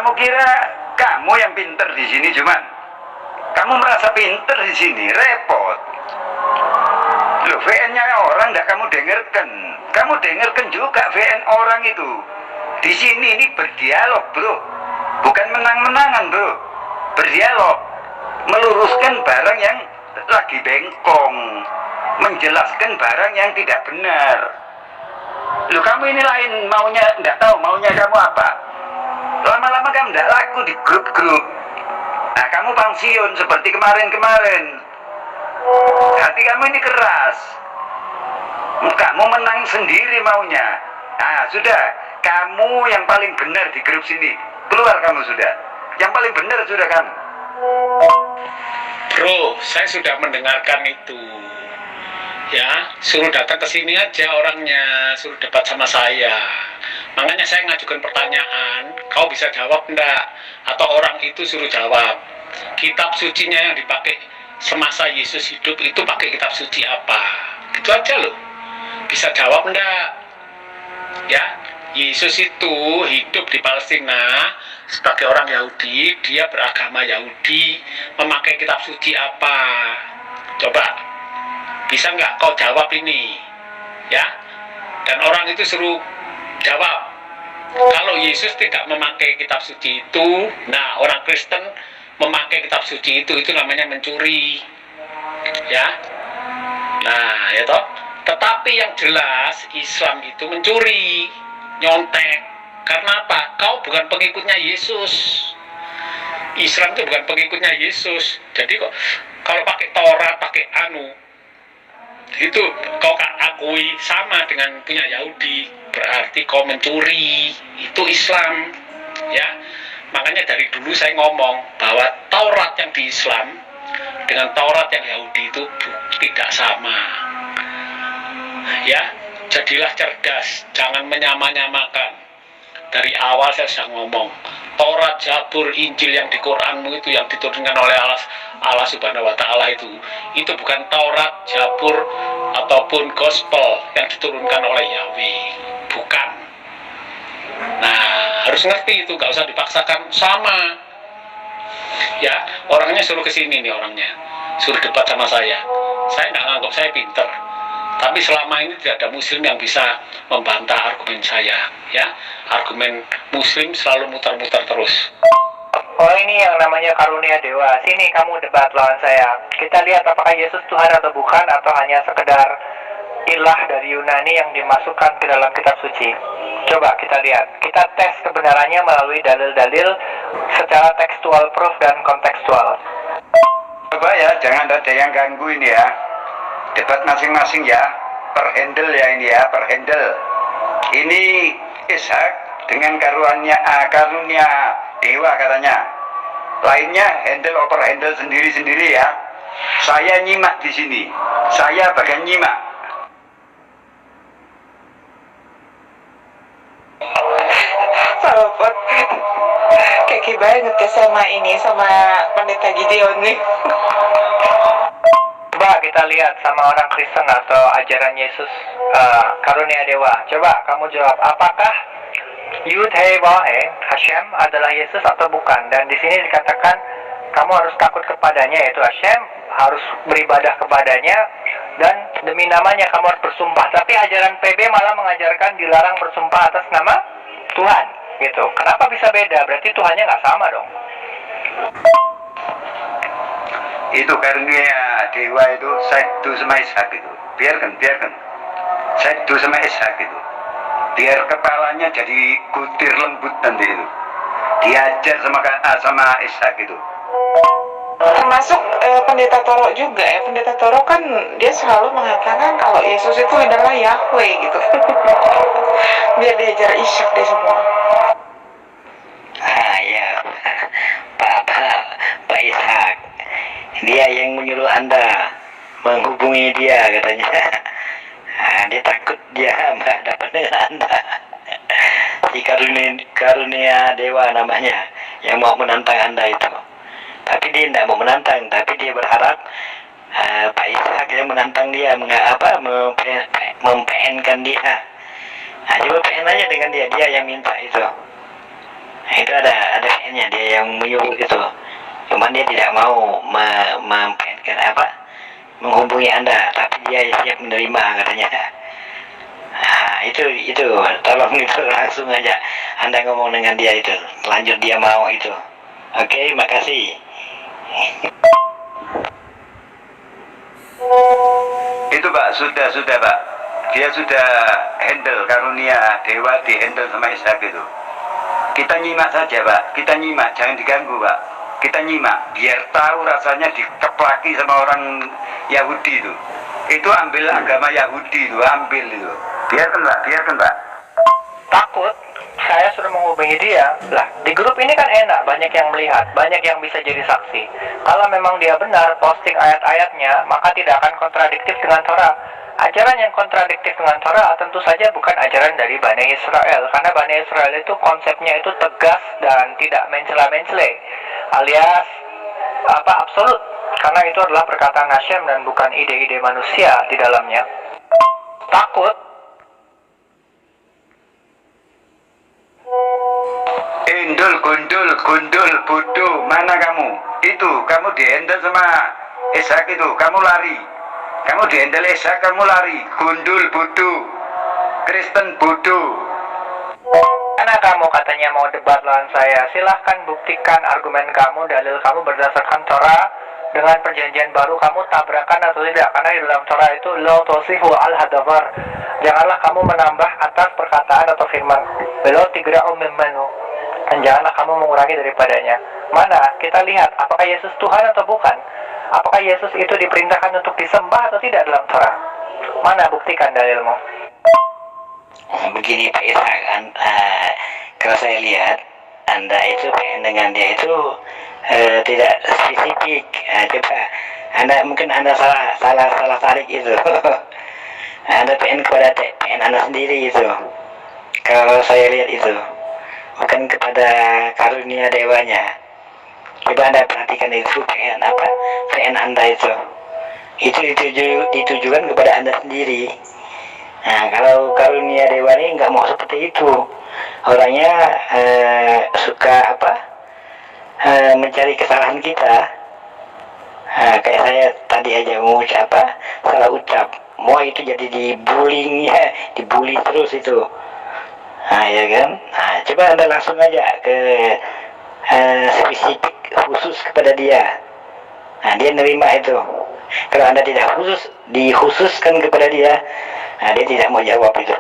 Kamu kira kamu yang pinter di sini cuman? Kamu merasa pinter di sini, repot. Loh, VN-nya orang tidak kamu dengarkan. Kamu dengarkan juga VN orang itu. Di sini ini berdialog, bro. Bukan menang-menangan, bro. Berdialog, meluruskan barang yang lagi bengkong, menjelaskan barang yang tidak benar. Loh, kamu ini lain maunya, tidak tahu maunya kamu apa. Lama-lama kamu tidak laku di grup-grup. Nah, kamu pensiun seperti kemarin-kemarin. Hati kamu ini keras. Kamu menang sendiri maunya. Nah, sudah. Kamu yang paling benar di grup sini. Keluar kamu sudah. Yang paling benar sudah kamu. Bro, saya sudah mendengarkan itu. Ya, suruh datang ke sini aja orangnya, suruh debat sama saya. Makanya saya ngajukan pertanyaan, kau bisa jawab enggak? Atau orang itu suruh jawab. Kitab sucinya yang dipakai semasa Yesus hidup itu pakai kitab suci apa? Itu aja loh. Bisa jawab enggak? Ya, Yesus itu hidup di Palestina sebagai orang Yahudi, dia beragama Yahudi, memakai kitab suci apa? Coba, bisa nggak kau jawab ini? Ya, dan orang itu suruh jawab. Kalau Yesus tidak memakai kitab suci itu, nah orang Kristen memakai kitab suci itu namanya mencuri. Ya, nah ya toh. Tetapi yang jelas Islam itu mencuri, nyontek. Karena apa? Kau bukan pengikutnya Yesus. Islam itu bukan pengikutnya Yesus. Jadi kok kalau pakai Taurat, pakai itu kau akui sama dengan punya Yahudi, berarti kau mencuri. Itu Islam. Ya. Makanya dari dulu saya ngomong bahwa Taurat yang di Islam dengan Taurat yang Yahudi itu tidak sama. Ya, jadilah cerdas, jangan menyamakan. Dari awal saya sudah ngomong, Taurat, Zabur, Injil yang di Quranmu itu yang diturunkan oleh Allah Subhanahu wa Ta'ala itu bukan Taurat, Zabur ataupun Gospel yang diturunkan oleh Yahweh, bukan. Nah, harus ngerti itu, gak usah dipaksakan sama. Ya, orangnya suruh kesini nih orangnya, suruh debat sama saya. Saya nggak nganggap saya pinter. Tapi selama ini tidak ada muslim yang bisa membantah argumen saya, ya. Argumen muslim selalu muter-muter terus. Oh, ini yang namanya karunia dewa. Sini kamu debat lawan saya. Kita lihat apakah Yesus Tuhan atau bukan, atau hanya sekedar ilah dari Yunani yang dimasukkan ke dalam kitab suci. Coba kita lihat. Kita tes kebenarannya melalui dalil-dalil secara tekstual proof dan kontekstual. Coba ya, jangan ada yang ganggu ini ya. Debat masing-masing ya, per handle ya ini ya, per handle. Ini Ishak dengan karunia dewa katanya. Lainnya handle oper handle sendiri-sendiri ya. Saya nyimak di sini. Saya bagian nyimak. Sahabat, kayak banget ya sama pendeta Gideon nih. Coba kita lihat sama orang Kristen atau ajaran Yesus karunia dewa. Coba kamu jawab, apakah Yud He Wah He Hashem adalah Yesus atau bukan? Dan di sini dikatakan kamu harus takut kepadanya, yaitu Hashem, harus beribadah kepadanya, dan demi namanya kamu harus bersumpah. Tapi ajaran PB malah mengajarkan dilarang bersumpah atas nama Tuhan, gitu. Kenapa bisa beda? Berarti Tuhannya nggak sama dong. Itu karunia dewa itu satu sama Ishak itu. Biarkan. Satu sama Ishak itu. Biar kepalanya jadi butir lembut nanti itu. Diajar sama Ishak itu. Termasuk pendeta Toro juga ya. Pendeta Toro kan dia selalu mengatakan kalau Yesus itu adalah Yahweh gitu. Biar diajar Ishak deh semua. Ya, Pak Ishak, dia yang menyuruh Anda menghubungi dia katanya. Dia takut dia nggak dapat dengan Anda. Di karunia dewa namanya, yang mau menantang Anda itu. Tapi dia tidak mau menantang, tapi dia berharap Pak Ishak yang menantang dia, memPN-kan dia. Coba PN aja dengan dia yang minta itu. Nah, itu ada nya dia yang menyuruh gitu. Cuman dia tidak mau menghubungi Anda, tapi dia siap menerima katanya. Nah, itu tolong itu langsung aja Anda ngomong dengan dia itu. Lanjut dia mau itu. Oke, makasih. Itu Pak, sudah Pak. Dia sudah handle karunia dewa, di handle sama Ishak itu. Kita nyimak saja Pak, kita nyimak, jangan diganggu Pak. Kita nyimak, biar tahu rasanya dikeplaki sama orang Yahudi itu. Itu ambil agama Yahudi itu, ambil itu. Biarkan Pak. Takut saya sudah menghubungi dia. Lah, di grup ini kan enak, banyak yang melihat, banyak yang bisa jadi saksi. Kalau memang dia benar posting ayat-ayatnya, maka tidak akan kontradiktif dengan Torah. Ajaran yang kontradiktif dengan Torah tentu saja bukan ajaran dari Bani Israel, karena Bani Israel itu konsepnya itu tegas dan tidak mencela-mencela, alias absolut, karena itu adalah perkataan Hashem dan bukan ide-ide manusia di dalamnya. Takut Gundul, bodoh, mana kamu? Itu, kamu dihandle sama Ishak itu, kamu lari. Kamu dihandle Ishak, kamu lari. Gundul, bodoh, Kristen bodoh. Karena kamu katanya mau debat lawan saya, silahkan buktikan argumen kamu, dalil kamu berdasarkan Torah. Dengan perjanjian baru kamu tabrakan atau tidak, karena di dalam Torah itu lo tosifu al-hadavar, janganlah kamu menambah atas perkataan atau firman belo tigra'u mimmanu, dan janganlah kamu mengurangi daripadanya. Mana kita lihat apakah Yesus Tuhan atau bukan, apakah Yesus itu diperintahkan untuk disembah atau tidak dalam Torah. Mana, buktikan dalilmu. Begini Pak Ishak, kalau saya lihat Anda itu dengan dia itu tidak spesifik. Coba mungkin Anda salah tarik itu. Anda kepada Anda sendiri itu. Kalau saya lihat itu bukan kepada karunia dewanya. Coba Anda perhatikan itu PN Anda itu ditujukan kepada Anda sendiri. Nah, kalau karunia dewa ini nggak mau seperti itu. Orangnya suka mencari kesalahan kita. Nah, kayak saya tadi aja salah ucap. Mau itu jadi dibully terus itu. Nah, ya kan? Nah, coba Anda langsung aja ke spesifik khusus kepada dia. Nah, dia nerima itu. Kalau Anda tidak dikhususkan kepada dia, nah, dia tidak mau jawab itu.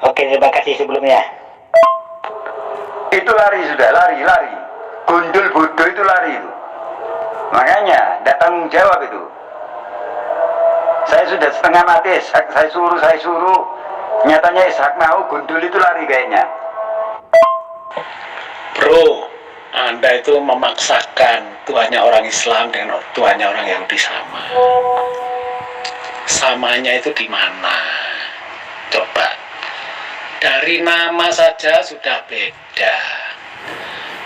Oke, terima kasih sebelumnya. Itu lari. Gundul bodoh itu lari itu. Makanya tidak tanggung jawab itu. Saya sudah setengah mati, saya suruh. Nyatanya Ishak mau, gundul itu lari kayaknya. Bro, Anda itu memaksakan Tuhannya orang Islam dengan Tuhannya orang Yahudi sama. Samanya itu di mana? Coba. Dari nama saja sudah beda.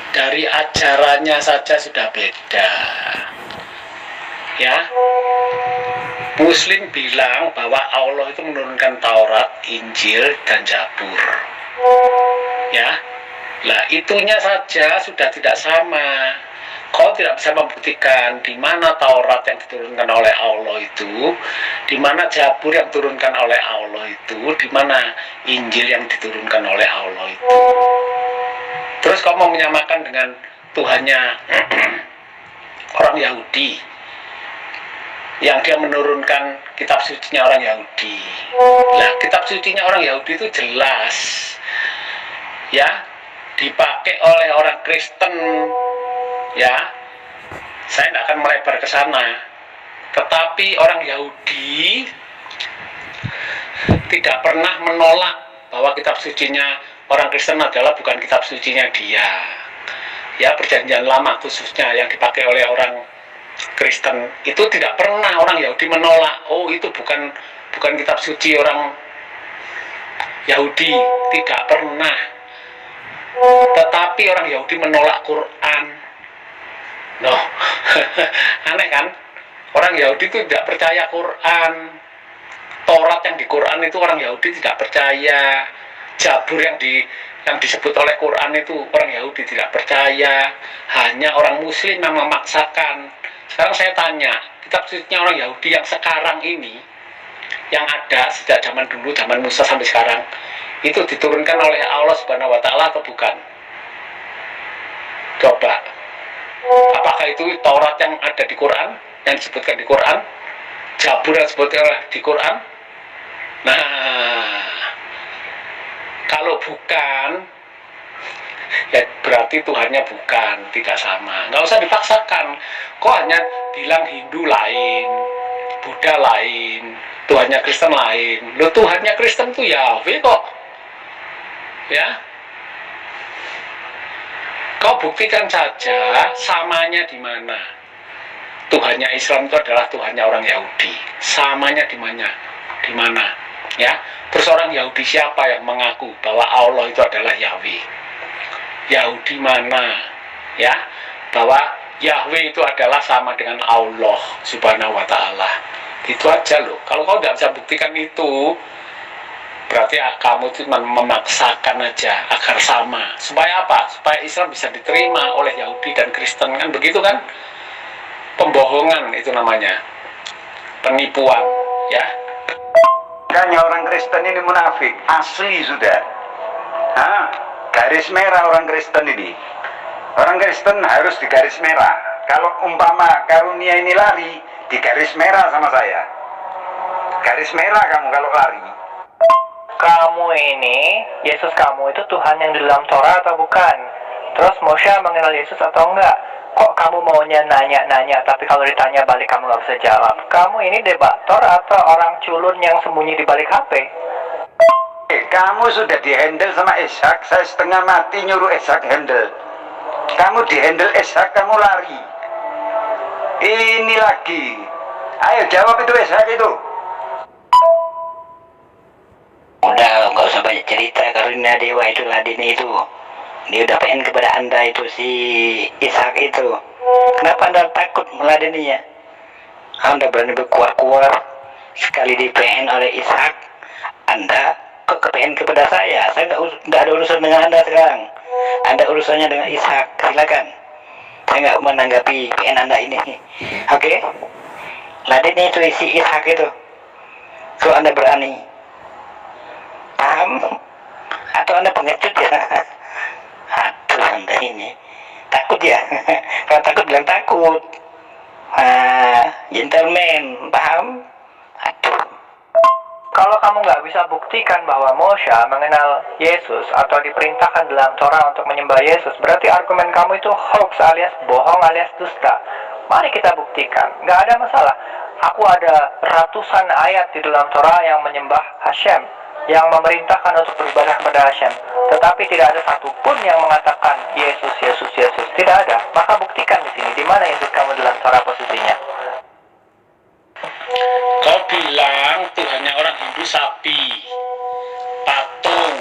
Dari ajarannya saja sudah beda. Ya. Muslim bilang bahwa Allah itu menurunkan Taurat, Injil, dan Zabur. Ya. Lah, itunya saja sudah tidak sama. Kau tidak bisa membuktikan di mana Taurat yang diturunkan oleh Allah itu, di mana Zabur yang diturunkan oleh Allah itu, di mana Injil yang diturunkan oleh Allah itu. Terus kau mau menyamakan dengan Tuhannya orang Yahudi, yang dia menurunkan kitab sucinya orang Yahudi. Nah, kitab sucinya orang Yahudi itu jelas, ya, dipakai oleh orang Kristen. Ya, saya tidak akan melebar ke sana. Tetapi orang Yahudi tidak pernah menolak bahwa kitab sucinya orang Kristen adalah bukan kitab sucinya dia. Ya, perjanjian lama khususnya yang dipakai oleh orang Kristen itu tidak pernah orang Yahudi menolak. Oh, itu bukan kitab suci orang Yahudi, tidak pernah. Tetapi orang Yahudi menolak Quran. Noh, aneh kan? Orang Yahudi itu tidak percaya Quran. Taurat yang di Quran itu orang Yahudi tidak percaya. Zabur yang yang disebut oleh Quran itu orang Yahudi tidak percaya, hanya orang Muslim yang memaksakan. Sekarang saya tanya, kitab sucinya orang Yahudi yang sekarang ini, yang ada sejak zaman dulu, zaman Musa sampai sekarang, itu diturunkan oleh Allah Subhanahu wa Ta'ala atau bukan? Coba, apakah itu Taurat yang ada di Quran, yang disebutkan di Quran, Zabur yang disebutkan di Quran? Nah, kalau bukan, ya berarti Tuhannya bukan, tidak sama. Nggak usah dipaksakan. Kok hanya bilang Hindu lain, Buddha lain, Tuhannya Kristen lain. Loh, Tuhannya Kristen tuh Yahweh kok. Ya, kau buktikan saja samanya di mana. Tuhannya Islam itu adalah Tuhannya orang Yahudi. Samanya di mana? Di mana? Ya, terus orang Yahudi siapa yang mengaku bahwa Allah itu adalah Yahweh? Yahudi mana? Ya, bahwa Yahweh itu adalah sama dengan Allah Subhanahu wa Ta'ala. Itu aja loh. Kalau kau tidak bisa buktikan itu, berarti kamu itu memaksakan aja agar sama. Supaya apa? Supaya Islam bisa diterima oleh Yahudi dan Kristen, kan begitu kan? Pembohongan itu namanya, penipuan, ya. Makanya orang Kristen ini munafik, asli sudah. Garis merah orang Kristen ini. Orang Kristen harus di garis merah. Kalau umpama karunia ini lari, di garis merah sama saya. Garis merah kamu kalau lari. Kamu ini, Yesus kamu itu Tuhan yang di dalam Torah atau bukan? Terus Moshe mengenal Yesus atau enggak? Kok kamu maunya nanya-nanya, tapi kalau ditanya balik kamu nggak bisa jawab? Kamu ini debator atau orang culun yang sembunyi di balik HP? Kamu sudah dihandle sama Ishak, saya setengah mati nyuruh Ishak handle. Kamu dihandle Ishak, kamu lari. Ini lagi. Ayo jawab itu Ishak itu. Udah, nggak usah banyak cerita. Karunia Dewa itu Ladini itu, dia udah pengen kepada anda itu si Ishak itu. Kenapa anda takut meladeninya? Anda berani berkuar-kuar sekali di PN oleh Ishak, anda kok ke PN kepada saya? Saya nggak ada urusan dengan anda sekarang. Anda urusannya dengan Ishak, silakan. Saya nggak menanggapi PN anda ini. Oke? Ladeni itu si Ishak itu. So anda berani? Paham? Atau anda pengecut ya? Aduh, anda ini takut ya? Kalau takut bilang takut. Gentleman, paham? Aduh. Kalau kamu nggak bisa buktikan bahwa Moshe mengenal Yesus atau diperintahkan dalam Torah untuk menyembah Yesus, berarti argumen kamu itu hoax alias bohong alias dusta. Mari kita buktikan, nggak ada masalah. Aku ada ratusan ayat di dalam Torah yang menyembah Hashem, yang memerintahkan untuk beribadah kepada Hashem. Tetapi tidak ada satupun yang mengatakan Yesus, Yesus, Yesus. Tidak ada. Maka buktikan di sini, di mana Yesus kamu dalam Torah posisinya. Kau bilang Tuhannya orang Hindu sapi, patung.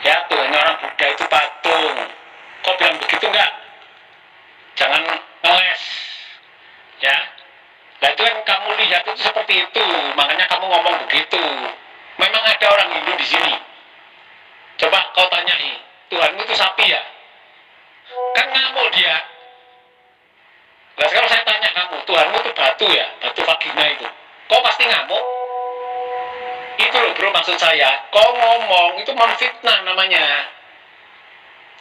Ya, Tuhannya orang Buddha itu patung. Kau bilang begitu enggak? Jangan ngeles. Ya. Nah itu yang kamu lihat itu seperti itu, makanya kamu ngomong begitu. Memang ada orang Hindu di sini. Coba kau tanyai, Tuhanmu itu sapi ya? Kan ngamuk dia. Nah sekarang saya tanya kamu, Tuhanmu itu batu ya? Batu vagina itu. Kau pasti ngamuk. Itu loh bro maksud saya. Kau ngomong itu memfitnah namanya.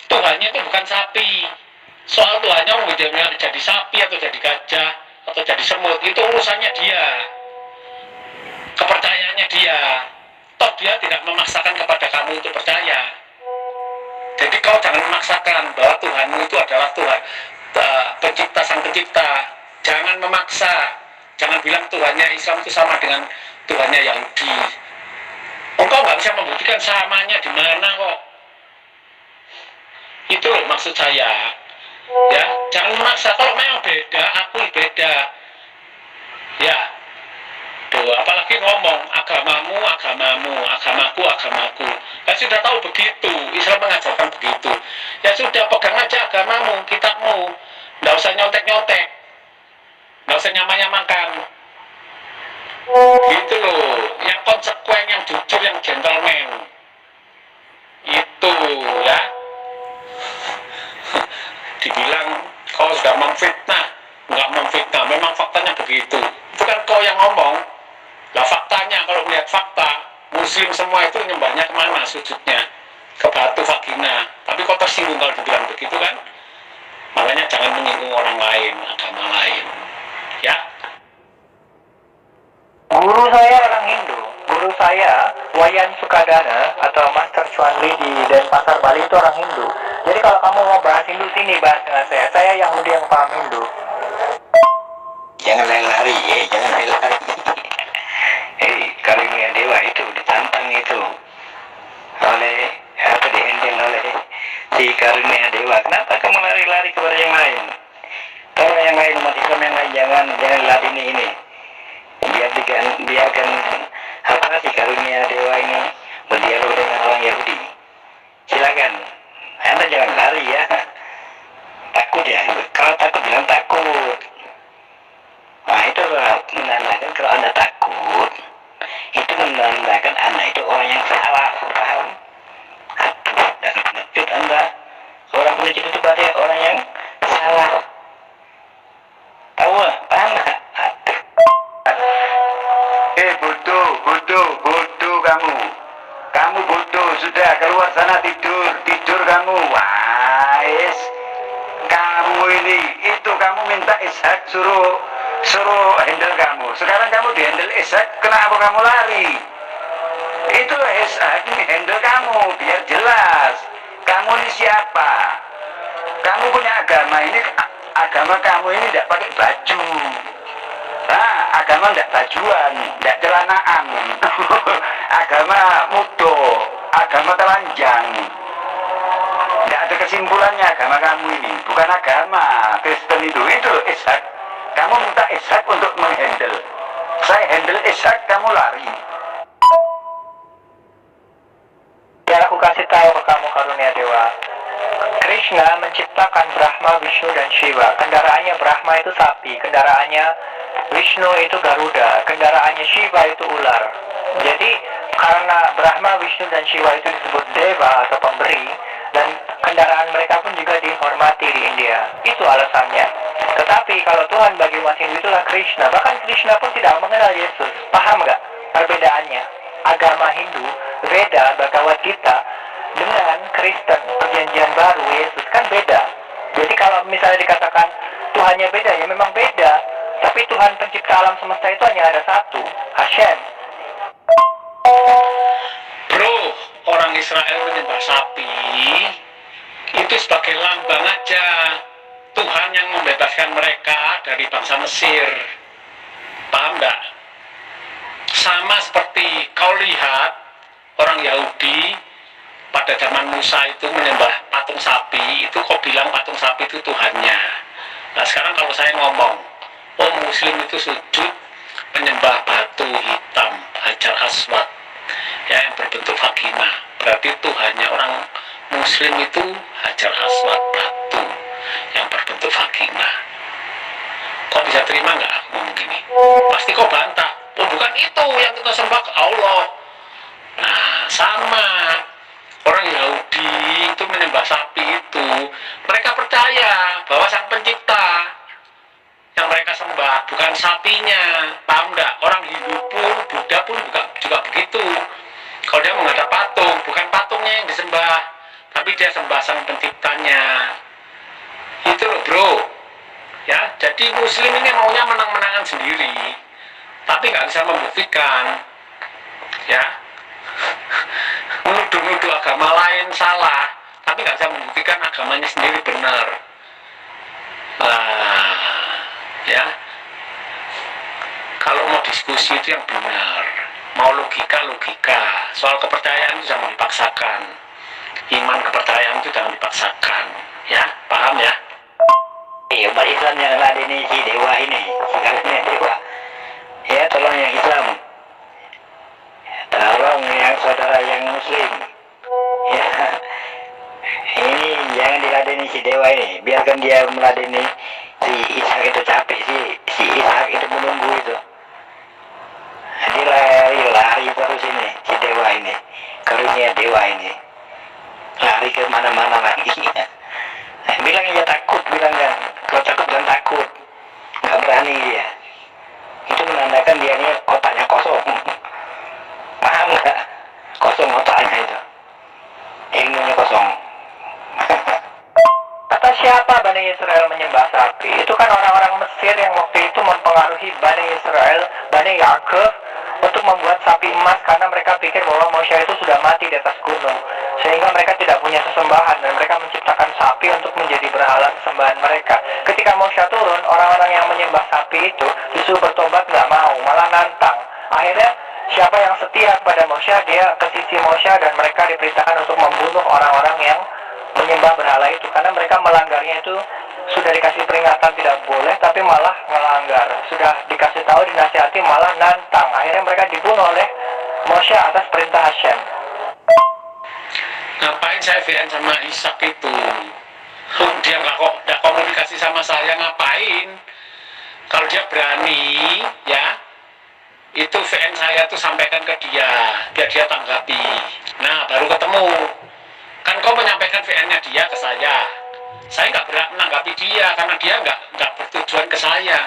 Tuhannya itu bukan sapi. Soal Tuhannya mau jadi sapi atau jadi gajah atau jadi semut, itu urusannya dia. Kepercayaannya dia. Toh dia tidak memaksakan kepada kamu untuk percaya. Jadi kau jangan memaksakan bahwa Tuhanmu itu adalah Tuhan pencipta, sang pencipta. Jangan memaksa. Jangan bilang Tuhannya Islam itu sama dengan Tuhannya Yahudi. Engkau nggak bisa membuktikan samanya di mana kok. Itu loh maksud saya. Ya, jangan memaksa. Kalau memang beda, aku beda. Ya. Tuh, apalagi ngomong agamamu, agamamu, agamaku, agamaku. Ya sudah tahu begitu, Islam mengajarkan begitu. Ya sudah, pegang aja agamamu, kitabmu. Nggak usah nyontek-nyontek. Nggak usah nyamang-nyamangkan. Gitu loh, yang konsekuen, yang jujur, yang gentleman. Itu. begitu ya. Dibilang kau sudah memfitnah, nggak memfitnah, memang faktanya begitu. Itu kan kau yang ngomong. Lah faktanya kalau melihat fakta, muslim semua itu nyembahnya kemana sujudnya? Ke batu vagina. Tapi kau tersinggung kalau dibilang begitu kan? Makanya jangan menyinggung orang lain, agama lain. Ya. Guru saya orang Hindu. Guru saya, Wayan Sukadana atau Master Chuan Lee di Denpasar, Bali itu orang Hindu. Jadi kalau kamu mau bahas Hindu sini, bahas dengan saya. Saya Yahudi yang paham Hindu. Jangan lari, jangan lari. Karunia dewa itu ditantang itu oleh dihendel oleh si karunia dewa. Kenapa kamu lari-lari kepada yang lain? Kalau yang lain umat Islam yang lain jangan ladini ini. Biarkan apa si karunia dewa ini berdialog dengan orang Yahudi. Silakan. Anda jangan lari ya. Takut ya. Kalau takut bilang takut. Nah itu menandakan kalau Anda takut, itu menandakan Anda itu orang yang salah, paham? Aduh, dan pengecut Anda. Orang pengecut itu berarti orang yang salah. Tahu nggak? Paham nggak? Bodoh kamu. Kamu bodoh, sudah keluar sana tidur kamu. Wais, kamu ini, itu kamu minta Ishak suruh handle kamu. Sekarang kamu dihandle Ishak, kenapa kamu lari? Itu Ishak ini handle kamu, biar jelas. Kamu ini siapa? Kamu punya agama ini, agama kamu ini tidak pakai baju. Nah, agama tidak bajuan, tidak celanaan. Agama mudo, agama telanjang. Tidak ada kesimpulannya agama kamu ini. Bukan agama Kristen itu Ishak. Kamu minta Ishak untuk menghandle. Saya handle Ishak, kamu lari. Biar aku kasih tahu ke kamu karunia dewa. Krishna menciptakan Brahma, Vishnu, dan Shiva. Kendaraannya Brahma itu sapi, kendaraannya Vishnu itu Garuda, kendaraannya Shiva itu ular. Jadi karena Brahma, Vishnu, dan Shiva itu disebut Deva atau pemberi, dan kendaraan mereka pun juga dihormati di India. Itu alasannya. Tetapi kalau Tuhan bagi umat Hindu itulah Krishna. Bahkan Krishna pun tidak mengenal Yesus. Paham nggak perbedaannya? Agama Hindu, Veda, Bhagavad Gita, dengan Kristen, perjanjian baru, Yesus kan beda. Jadi kalau misalnya dikatakan Tuhannya beda, ya memang beda. Tapi Tuhan pencipta alam semesta itu hanya ada satu, Hashem. Bro, orang Israel menyembah sapi itu sebagai lambang aja Tuhan yang membebaskan mereka dari bangsa Mesir. Paham nggak? Sama seperti kau lihat orang Yahudi pada zaman Musa itu menyembah patung sapi, itu kau bilang patung sapi itu Tuhannya. Nah sekarang kalau saya ngomong, oh Muslim itu sujud menyembah batu hitam, Hajar Aswad, ya, yang berbentuk vagina. Berarti Tuhannya orang Muslim itu Hajar Aswad, batu yang berbentuk vagina. Kau bisa terima nggak aku ngomong gini? Pasti kau bantah. Oh bukan itu yang kita sembah ke Allah. Nah sama orang Yahudi itu menyembah sapi itu, mereka percaya bahwa sang pencipta yang mereka sembah bukan sapinya. Paham nggak? Orang Hindu pun, Buddha pun juga begitu. Kalau dia menghadap patung, bukan patungnya yang disembah, tapi dia sembah sang penciptanya. Itu loh bro. Ya, jadi Muslim ini maunya menang-menangan sendiri, tapi nggak bisa membuktikan. Ya, menuduh-nuduh agama lain salah, tapi nggak bisa membuktikan agamanya sendiri benar. Ya, kalau mau diskusi itu yang benar, mau logika. Soal kepercayaan itu jangan dipaksakan, iman kepercayaan itu jangan dipaksakan. Ya, paham ya? Umat Islam yang ladeni si dewa ini, si karunia dewa. Ya tolong yang Islam, tolong yang saudara yang Muslim. Ya, ini jangan diladeni si dewa ini, biarkan dia meladeni si Ishak itu capek si Ishak itu menunggu itu. Dia lari terus ini si dewa ini, karunia dewa ini. lari ke mana-mana lagi. Bilang aja takut, bilang kan. Kalau takut bilang takut, nggak berani dia. Itu menandakan dia ini otaknya kosong. Paham nggak? Kosong otaknya itu, ilmunya kosong. Kata siapa Bani Israel menyembah sapi? Itu kan orang-orang Mesir yang waktu itu mempengaruhi Bani Israel, Bani Yakub, untuk membuat sapi emas karena mereka pikir bahwa Moshe itu sudah mati di atas gunung. Sehingga mereka tidak punya sesembahan dan mereka menciptakan sapi untuk menjadi berhala sesembahan mereka. Ketika Moshe turun, orang-orang yang menyembah sapi itu justru bertobat nggak mau, malah nantang. Akhirnya siapa yang setia kepada Moshe, dia ke sisi Moshe dan mereka diperintahkan untuk membunuh orang-orang yang menyembah berhala itu karena mereka melanggarnya itu sudah dikasih peringatan tidak boleh tapi malah melanggar, sudah dikasih tahu dinasihati malah nantang. Akhirnya mereka dibunuh oleh Moshe atas perintah Hashem. Ngapain saya VN sama Ishak itu? Dia nggak komunikasi sama saya, ngapain? Kalau dia berani, ya itu VN saya tuh sampaikan ke dia, biar dia tanggapi. Nah, baru ketemu. Kan kau menyampaikan VN-nya dia ke saya nggak berhak menanggapi dia karena dia nggak bertujuan ke saya.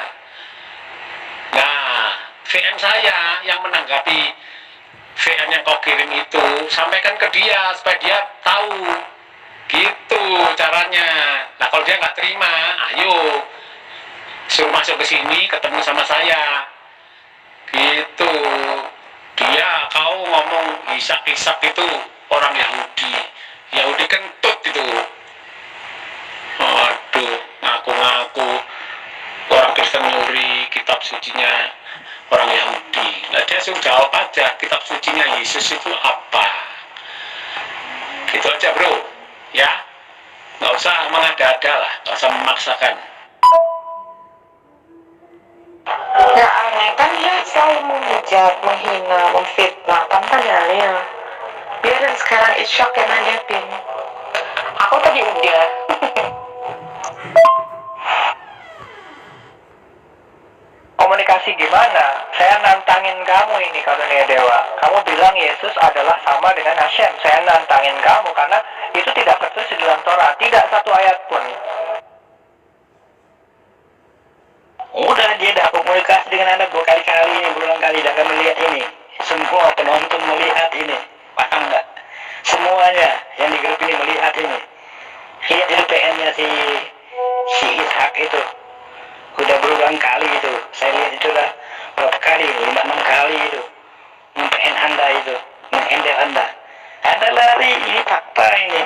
Nah, VN saya yang menanggapi VN yang kau kirim itu, sampaikan ke dia supaya dia tahu. Gitu caranya. Nah, kalau dia nggak terima, ayo suruh masuk ke sini ketemu sama saya. Gitu. Kau ngomong Ishak itu orang Yahudi kentut itu. Aduh, ngaku-ngaku orang Kristen nyuri kitab sucinya orang Yahudi. Nah, dia suruh jawab aja, kitab sucinya Yesus itu apa? Gitu aja bro, ya. Nggak usah mengada-ada lah, nggak usah memaksakan. Ya aneh kan dia selalu menghujat, menghina, memfitnah tanpa dalil. Biarin sekarang Ishak yang nanggepin. Aku tadi udah. Komunikasi gimana? Saya nantangin kamu ini karunia dewa. Kamu bilang Yesus adalah sama dengan Hashem. Saya nantangin kamu karena itu tidak tertulis di dalam Torah. Tidak satu ayat pun. Udah, dia dah komunikasi dengan Anda berkali-kali ini, berulang kali, dan kami melihat ini. Semua penonton melihat ini. Paham nggak? Semuanya yang di grup ini melihat ini. Lihat itu PN-nya si Ishak itu. Udah berulang kali itu. Saya lihat itu lah berapa kali, 5-6 kali itu. PN Anda itu, menghandle Anda. Anda lari, ini fakta ini.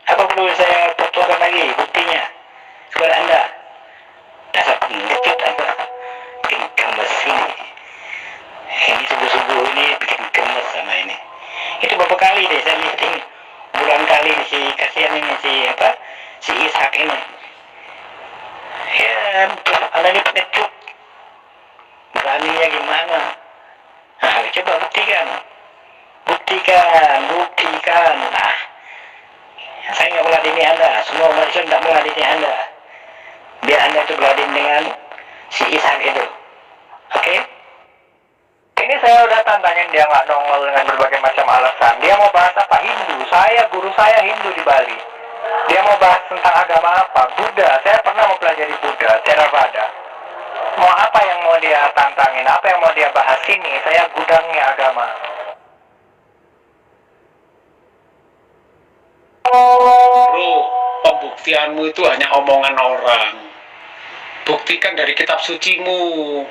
Apa perlu saya fotokan lagi buktinya kepada Anda? Dasar pengecut Anda. Bikin gemes ini. Ini subuh-subuh ini bikin gemes sama ini. Itu berapa kali deh saya lihat ini. Berulang kali si kasihan ini si Ishak ini. Ya, Anda ini pengecut. Beraninya gimana? Nah, coba buktikan. Buktikan. Nah, saya nggak meladeni Anda. Semua manusia tidak meladeni Anda. Biar Anda itu meladeni dengan si Ishak itu. Oke? Ini saya udah tantangin dia nggak nongol dengan berbagai macam alasan. Dia mau bahas apa? Hindu. Guru saya Hindu di Bali. Dia mau bahas tentang agama apa? Buddha. Saya pernah mempelajari Buddha, Theravada. Mau apa yang mau dia tantangin? Apa yang mau dia bahas ini? Saya gudangnya agama. Bro, pembuktianmu itu hanya omongan orang. Buktikan dari kitab sucimu.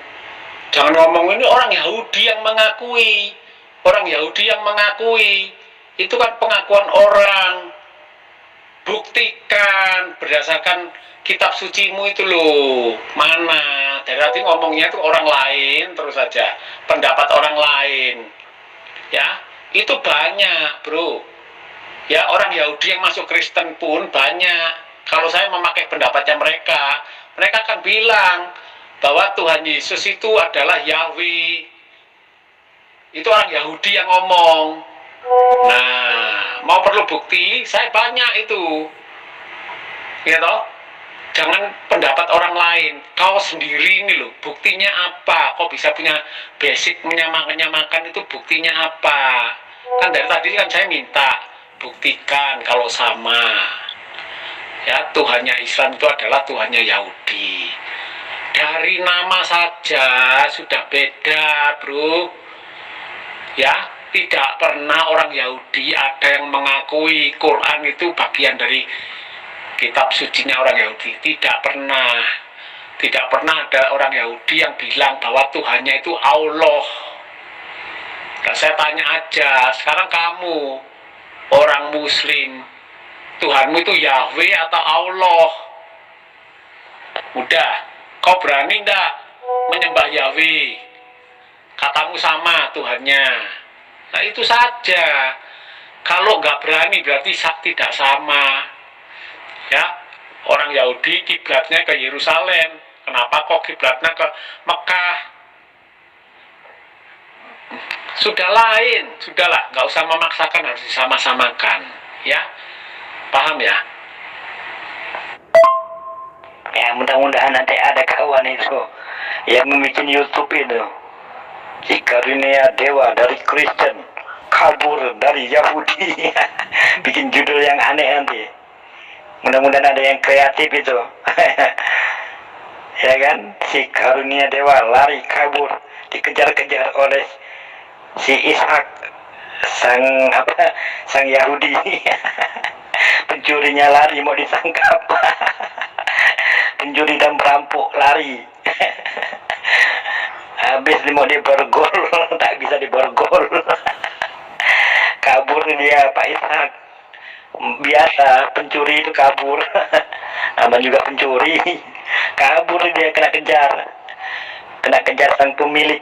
Jangan ngomong ini orang Yahudi yang mengakui. Orang Yahudi yang mengakui. Itu kan pengakuan orang. Buktikan berdasarkan kitab sucimu itu loh. Mana? Dari tadi ngomongnya itu orang lain terus saja. Pendapat orang lain. Ya, itu banyak, bro. Ya, orang Yahudi yang masuk Kristen pun banyak. Kalau saya memakai pendapatnya mereka akan bilang bahwa Tuhan Yesus itu adalah Yahweh. Itu orang Yahudi yang ngomong. Nah, mau perlu bukti, saya banyak itu. Ya toh? Jangan pendapat orang lain. Kau sendiri ini loh, buktinya apa? Kau bisa punya basic menyamakan itu buktinya apa? Kan dari tadi kan saya minta buktikan kalau sama. Ya, Tuhannya Islam itu adalah Tuhannya Yahudi. Dari nama saja sudah beda, bro. Ya, tidak pernah orang Yahudi ada yang mengakui Quran itu bagian dari kitab sucinya orang Yahudi. Tidak pernah. Tidak pernah ada orang Yahudi yang bilang bahwa Tuhannya itu Allah. Nah, saya tanya aja, sekarang kamu orang Muslim, Tuhanmu itu Yahweh atau Allah? Udah, kau berani enggak menyembah Yahweh? Katamu sama Tuhannya. Nah itu saja. Kalau nggak berani berarti tidak sama. Ya, orang Yahudi kiblatnya ke Yerusalem. Kenapa kok kiblatnya ke Mekah? Sudah lain, sudahlah, nggak usah memaksakan, harus disama-samakan. Ya, paham ya? Ya mudah-mudahan nanti ada kawan itu yang membuat YouTube itu. Si karunia dewa dari Kristen kabur dari Yahudi. Bikin judul yang aneh nanti. Mudah-mudahan ada yang kreatif itu. Ya kan, si karunia dewa lari kabur, dikejar-kejar oleh si Ishak, sang Yahudi. Pencurinya lari mau ditangkap. Pencuri dan perampok lari. Habis mau diborgol, tak bisa diborgol. Kabur dia Pak Ishak. Biasa pencuri itu kabur. Aman juga pencuri. Kabur dia, kena kejar sang pemilik.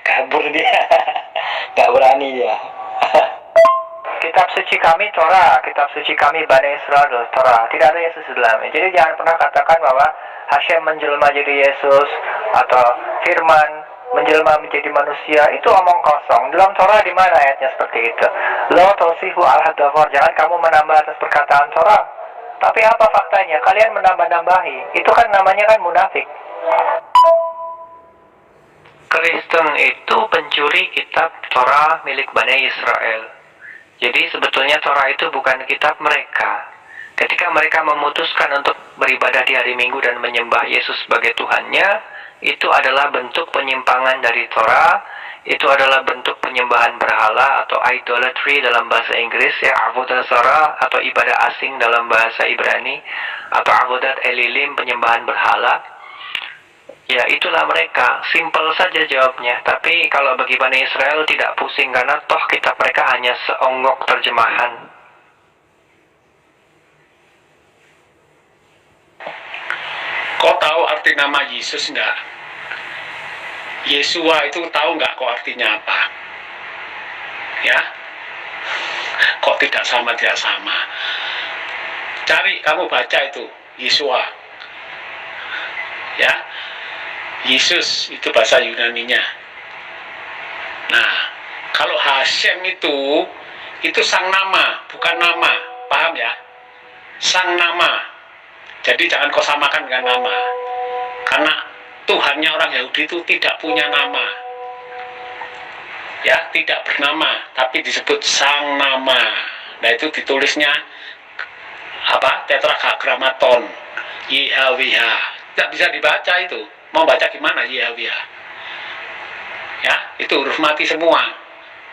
Kabur dia, gak berani dia. Kitab suci kami Torah, kitab suci kami Bani Israel Torah. Tidak ada Yesus di dalamnya. Jadi jangan pernah katakan bahwa Hashem menjelma jadi Yesus atau Firman menjelma menjadi manusia. Itu omong kosong. Dalam Torah di mana ayatnya seperti itu? Lo tosihu al-hadavar. Jangan kamu menambah atas perkataan Torah. Tapi apa faktanya? Kalian menambah-nambahi. Itu kan namanya kan munafik. Kristen itu pencuri kitab Torah milik Bani Israel. Jadi sebetulnya Torah itu bukan kitab mereka. Ketika mereka memutuskan untuk beribadah di hari Minggu dan menyembah Yesus sebagai Tuhannya, itu adalah bentuk penyimpangan dari Torah. Itu adalah bentuk penyembahan berhala atau idolatry dalam bahasa Inggris, ya, avodah zarah atau ibadah asing dalam bahasa Ibrani, atau avodat elilim, penyembahan berhala. Ya, itulah mereka. Simple saja jawabnya. Tapi kalau bagi Bani Israel tidak pusing, karena toh kitab mereka hanya seonggok terjemahan. Kau tahu arti nama Yesus enggak? Yesua itu tahu enggak kok artinya apa? Ya? Kok tidak sama? Cari, kamu baca itu, Yesua. Ya? Yesus itu bahasa Yunaninya. Nah, kalau Hashem itu sang nama, bukan nama. Paham ya? Sang nama. Jadi jangan kau samakan dengan nama. Karena Tuhannya orang Yahudi itu tidak punya nama. Ya, tidak bernama, tapi disebut sang nama. Nah, itu ditulisnya tetragrammaton, YHWH. Tidak bisa dibaca itu. Mau baca gimana YHWH? Ya, itu huruf mati semua.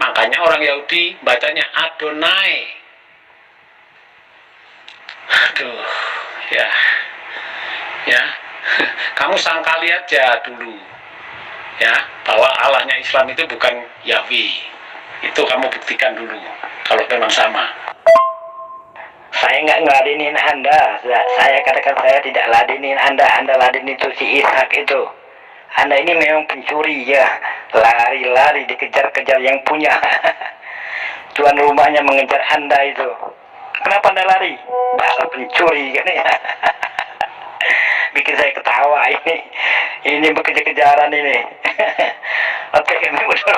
Makanya orang Yahudi bacanya Adonai. Aduh, ya. Kamu sangkali aja dulu, ya, bahwa Allahnya Islam itu bukan Yahweh. Itu kamu buktikan dulu, kalau memang sama. Saya nggak ngeladenin Anda. Saya katakan saya tidak ladenin Anda. Anda ladenin itu si Ishak itu. Anda ini memang pencuri ya. Lari-lari dikejar-kejar yang punya. Tuan rumahnya mengejar Anda itu. Kenapa Anda lari? Dasar pencuri kan ya. Bikin saya ketawa ini. Ini bekejar-kejaran ini. Oke, ini betul.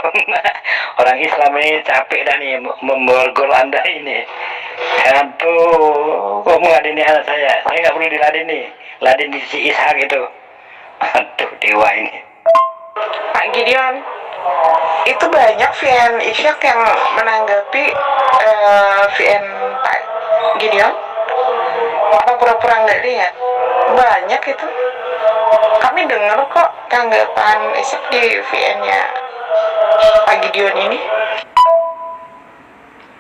Orang Islam ini capek dah nih memborgol Anda ini. Aduh, kok mengadeni anak saya? Saya nggak perlu diladeni. Ladeni si Ishak itu. Aduh, dewa ini. Pak Gideon, itu banyak VN Ishak yang menanggapi VN Pak Gideon, apa pura-pura nggak lihat. Banyak itu, kami dengar kok tanggapan Ishak di VN-nya Pak Gideon ini.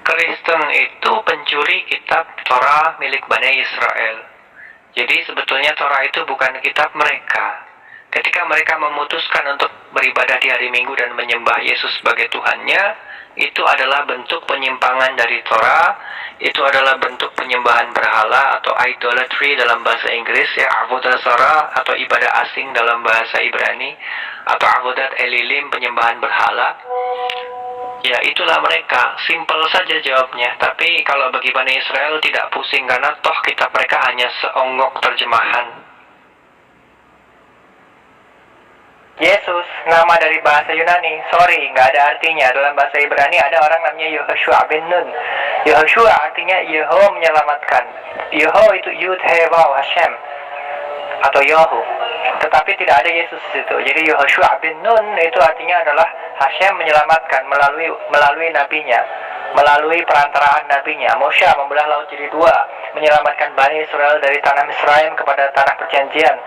Kristen itu pencuri kitab Torah milik Bani Israel. Jadi sebetulnya Torah itu bukan kitab mereka. Ketika mereka memutuskan untuk beribadah di hari Minggu dan menyembah Yesus sebagai Tuhannya, itu adalah bentuk penyimpangan dari Torah. Itu adalah bentuk penyembahan berhala atau idolatry dalam bahasa Inggris, ya, avodah zarah atau ibadah asing dalam bahasa Ibrani, atau avodat elilim, penyembahan berhala. Ya, itulah mereka. Simpel saja jawabnya. Tapi kalau bagi Bani Israel tidak pusing, karena toh kitab mereka hanya seonggok terjemahan. Yesus, nama dari bahasa Yunani. Sorry, nggak ada artinya. Dalam bahasa Ibrani ada orang namanya Yehoshua bin Nun. Yehoshua artinya Yeho menyelamatkan. Yeho itu Yud He Waw Hashem atau Yohu. Tetapi tidak ada Yesus di situ. Jadi Yehoshua bin Nun itu artinya adalah Hashem menyelamatkan melalui nabinya, melalui perantaraan nabinya. Moshe membelah laut jadi dua, menyelamatkan Bani Israel dari tanah Misraim kepada tanah perjanjian.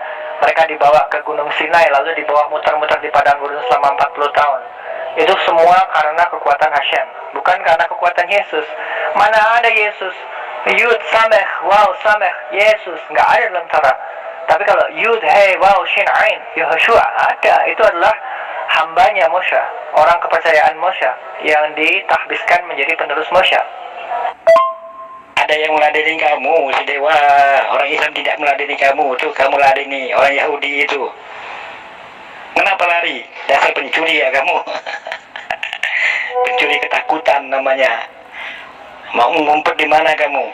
Mereka dibawa ke Gunung Sinai, lalu dibawa muter-muter di padang gurun selama 40 tahun. Itu semua karena kekuatan Hashem, bukan karena kekuatan Yesus. Mana ada Yesus? Yud Sameh, Waw Sameh, Yesus nggak ada dalam Torah. Tapi kalau Yud He Waw Shin Ain, Yehoshua ada. Itu adalah hambanya Moshe, orang kepercayaan Moshe yang ditahbiskan menjadi penerus Moshe. Ada yang meladeni kamu, si dewa. Orang Islam tidak meladeni kamu, tuh kamu ladeni orang Yahudi itu. Kenapa lari? Dasar pencuri ya kamu. Pencuri ketakutan namanya. Mau ngumpet di mana kamu?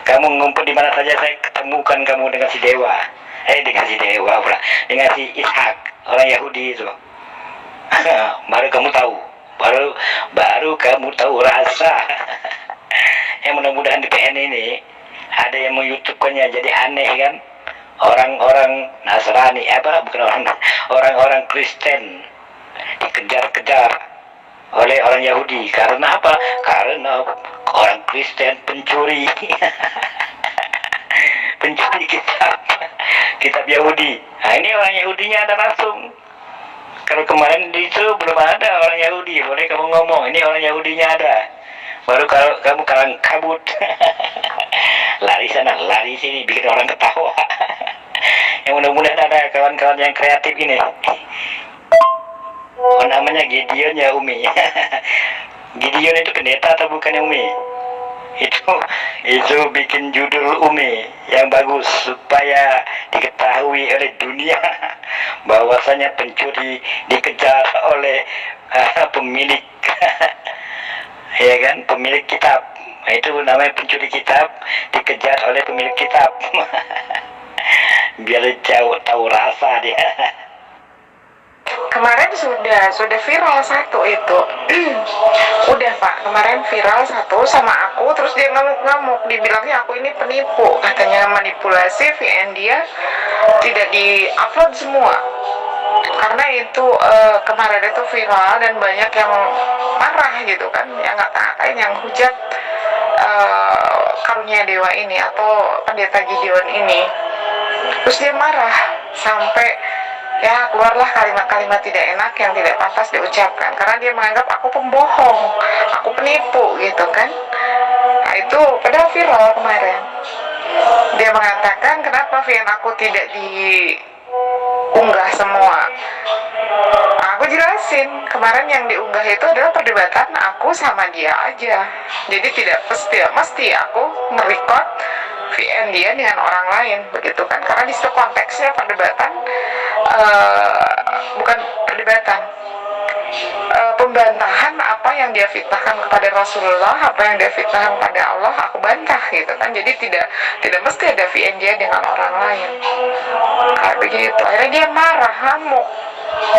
Kamu ngumpet di mana saja saya ketemukan kamu dengan si dewa. Dengan si dewa pula, dengan si Ishak, orang Yahudi itu. Baru kamu tahu, baru kamu tahu rasa. Yang mudah-mudahan di PN ini ada yang meng-YouTube-kannya, jadi aneh kan, orang-orang Nasrani orang-orang Kristen dikejar-kejar oleh orang Yahudi. Karena apa? Karena orang Kristen pencuri pencuri kitab Yahudi. Nah, ini orang Yahudinya ada langsung. Kalau kemarin itu belum ada orang Yahudi, boleh kamu ngomong ini orang Yahudinya ada. Baru kalau kamu kalang kabut lari sana lari sini bikin orang ketawa. Yang mudah-mudahan ada kawan-kawan yang kreatif ini. Oh, namanya Gideon ya Umi. Gideon itu pendeta atau bukan Umi? Itu bikin judul Umi yang bagus supaya diketahui oleh dunia bahwasanya pencuri dikejar oleh pemilik ya kan, pemilik kitab. Itu namanya pencuri kitab dikejar oleh pemilik kitab. Biar jauh tahu rasa dia. Kemarin sudah viral satu itu. Udah Pak, kemarin viral satu sama aku, terus dia ngamuk-ngamuk, dibilangnya aku ini penipu, katanya manipulasi VN dia tidak di-upload semua. Karena itu kemarin itu viral dan banyak yang marah gitu kan, yang ngata-ngatain, yang hujat karunia dewa ini atau pendeta Gideon ini. Terus dia marah sampai ya keluarlah kalimat-kalimat tidak enak yang tidak pantas diucapkan, karena dia menganggap aku pembohong, aku penipu gitu kan. Nah itu padahal viral kemarin. Dia mengatakan kenapa VN aku tidak diunggah semua. Nah, aku jelasin kemarin yang diunggah itu adalah perdebatan aku sama dia aja. Jadi tidak mesti aku nge-record VN dia dengan orang lain begitu kan, karena di situ konteksnya perdebatan, bukan perdebatan, pembantahan apa yang dia fitnahkan kepada Rasulullah, apa yang dia fitnahkan kepada Allah, aku bantah gitu kan. Jadi tidak mesti ada VN dia dengan orang lain kayak begitu. Akhirnya dia marah, ngamuk,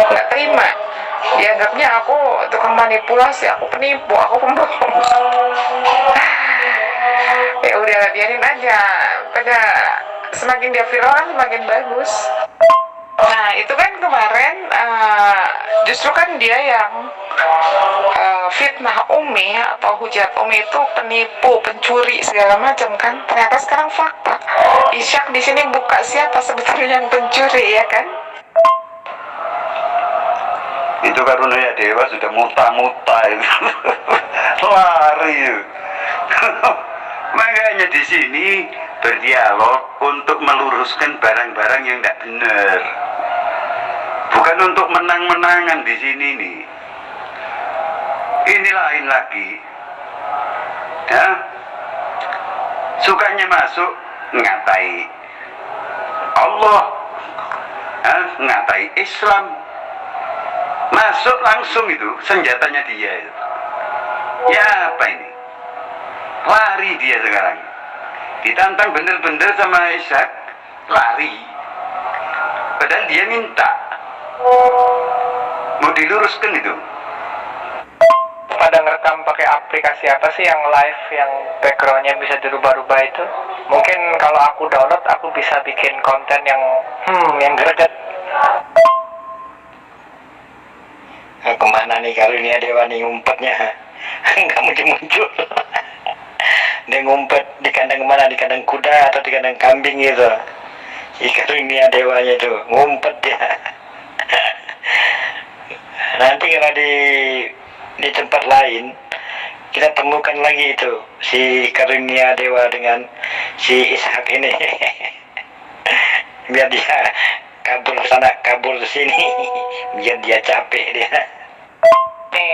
nggak terima, dianggapnya aku tukang manipulasi, aku penipu, aku pembohong. Ya udah biarin aja, pada semakin dia viral kan semakin bagus. Nah Nah, itu kan kemarin justru kan dia yang fitnah Umi atau hujat Umi itu penipu, pencuri segala macam kan. Ternyata sekarang fakta. Isyak di sini buka siapa sebetulnya yang pencuri ya kan? Itu karunia dewa sudah muta-muta itu. Lari itu. Makanya di sini berdialog untuk meluruskan barang-barang yang tidak benar. Bukan untuk menang-menangan di sini nih. Ini lain lagi. Ya. Sukanya masuk ngatai Allah, ngatai Islam. Masuk langsung itu senjatanya dia itu. Ya apa ini? Lari dia sekarang. Ditantang bener-bener sama Ishak, lari. Padahal dia minta. Mau diluruskan itu. Pada ngerekam pakai aplikasi apa sih yang live yang backgroundnya bisa dirubah-rubah itu? Mungkin kalau aku download aku bisa bikin konten yang greget. Kemana nih karunia dewa nih ngumpetnya? Nggak muncul-muncul. Dia ngumpet di kandang mana? Di kandang kuda atau di kandang kambing gitu. Si karunia dewanya itu ngumpet dia. Nanti kalau di tempat lain kita temukan lagi itu si karunia dewa dengan si Ishak ini. Biar dia kabur sana kabur sini, biar dia capek dia.